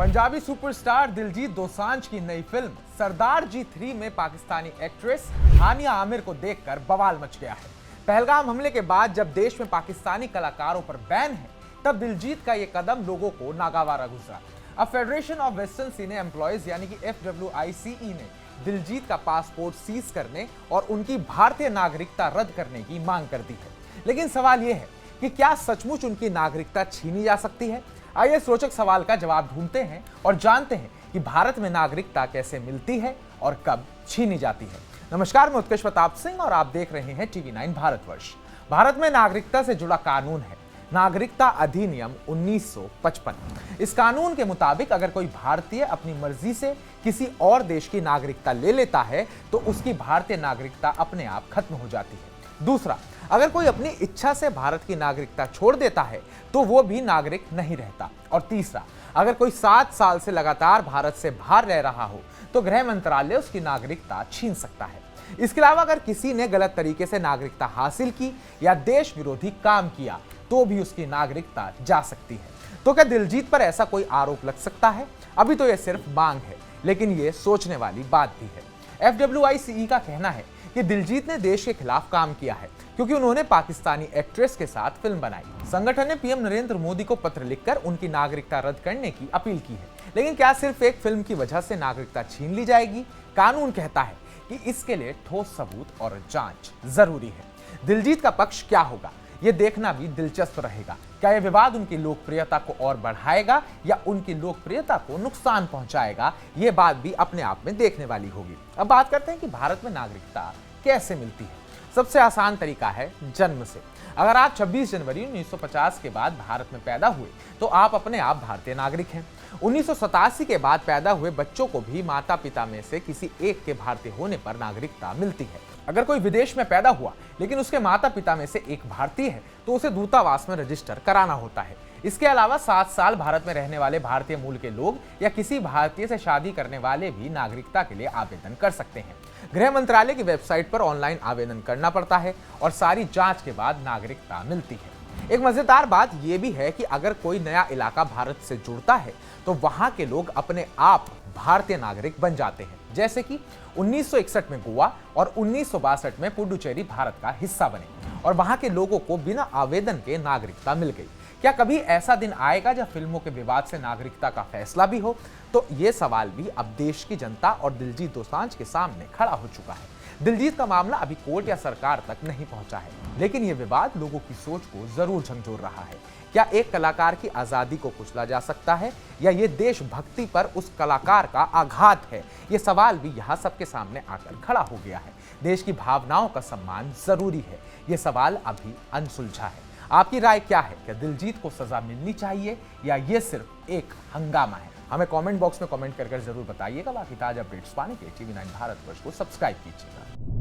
Punjabi superstar Diljit Dosanjh की नई film सरदार जी 3 में पाकिस्तानी एक्ट्रेस हानिया आमिर को देखकर बवाल मच गया है। पहलगाम हमले के बाद जब देश में पाकिस्तानी कलाकारों पर बैन है, तब दिलजीत का यह कदम लोगों को नागवारा गुजरा। अब federation of western cine employees यानी कि FWICE ने दिलजीत का पासपोर्ट सीज करने और उनकी भारतीय नागरिकता रद्द करने की मांग कर दी है। लेकिन सवाल यह है कि क्या सचमुच उनकी नागरिकता छीनी जा सकती है? आइए इस रोचक सवाल का जवाब ढूंढते हैं और जानते हैं कि भारत में नागरिकता कैसे मिलती है और कब छीनी जाती है। नमस्कार, मैं उत्कृष्ट प्रताप सिंह और आप देख रहे हैं TV9 भारतवर्ष। भारत में नागरिकता से जुड़ा कानून है नागरिकता अधिनियम 1955। इस कानून के मुताबिक अगर कोई भारतीय अपनी मर्जी से किसी और देश की नागरिकता ले लेता है तो उसकी भारतीय नागरिकता अपने आप खत्म हो जाती है। दूसरा, अगर कोई अपनी इच्छा से भारत की नागरिकता छोड़ देता है तो वो भी नागरिक नहीं रहता। और तीसरा, अगर कोई 7 साल से लगातार भारत से बाहर रह रहा हो तो गृह मंत्रालय उसकी नागरिकता छीन सकता है। इसके अलावा अगर किसी ने गलत तरीके से नागरिकता हासिल की या देश विरोधी काम किया तो भी उसकी नागरिकता जा सकती है। तो क्या दिलजीत पर ऐसा कोई आरोप लग सकता है? अभी तो यह सिर्फ मांग है, लेकिन यह सोचने वाली बात भी है। FWICE का कहना है कि दिलजीत ने देश के खिलाफ काम किया है क्योंकि उन्होंने पाकिस्तानी एक्ट्रेस के साथ फिल्म बनाई। संगठन ने PM नरेंद्र मोदी को पत्र लिखकर उनकी नागरिकता रद्द करने की अपील की है। लेकिन क्या सिर्फ एक फिल्म की वजह से नागरिकता छीन ली जाएगी? कानून कहता है कि इसके लिए ठोस सबूत और जांच जरूरी है। दिलजीत का पक्ष क्या होगा, यह देखना भी दिलचस्प रहेगा। क्या यह विवाद उनकी लोकप्रियता को और बढ़ाएगा या उनकी लोकप्रियता को नुकसान पहुंचाएगा? यह बात भी अपने आप में देखने वाली होगी। अब बात करते हैं कि भारत में नागरिकता कैसे मिलती है। सबसे आसान तरीका है जन्म से। अगर आप 26 जनवरी 1950 के बाद भारत में पैदा हुए तो आप अपने आप भारतीय नागरिक हैं। 1987 के बाद पैदा हुए बच्चों को भी माता पिता में से किसी एक के भारतीय होने पर नागरिकता मिलती है। अगर कोई विदेश में पैदा हुआ लेकिन उसके माता पिता में से एक भारतीय है तो उसे दूतावास में रजिस्टर कराना होता है। इसके अलावा 7 साल भारत में रहने वाले भारतीय मूल के लोग या किसी भारतीय से शादी करने वाले भी नागरिकता के लिए आवेदन कर सकते हैं। गृह मंत्रालय की वेबसाइट पर ऑनलाइन आवेदन करना पड़ता है और सारी जांच के बाद नागरिकता मिलती है। एक मजेदार बात यह भी है कि अगर कोई नया इलाका भारत से जुड़ता है तो वहां के लोग अपने आप भारतीय नागरिक बन जाते हैं। जैसे कि 1961 में गोवा और 1962 में पुडुचेरी भारत का हिस्सा बने और वहां के लोगों को बिना आवेदन के नागरिकता मिल गई। क्या कभी ऐसा दिन आएगा जब फिल्मों के विवाद से नागरिकता का फैसला भी हो? तो ये सवाल भी अब देश की जनता और दिलजीत दोसांझ के सामने खड़ा हो चुका है। दिलजीत का मामला अभी कोर्ट या सरकार तक नहीं पहुंचा है, लेकिन ये विवाद लोगों की सोच को जरूर झंझोर रहा है। क्या एक कलाकार की आजादी को कुचला जा सकता है या ये देशभक्ति पर उस कलाकार का आघात है? ये सवाल भी यहाँ सबके सामने आकर खड़ा हो गया है। देश की भावनाओं का सम्मान जरूरी है, ये सवाल अभी अनसुलझा है। आपकी राय क्या है? क्या दिलजीत को सजा मिलनी चाहिए या ये सिर्फ एक हंगामा है? हमें कमेंट बॉक्स में कमेंट कर जरूर बताइएगा। बाकी ताजा अपडेट्स पाने के लिए TV9 भारतवर्ष को सब्सक्राइब कीजिएगा।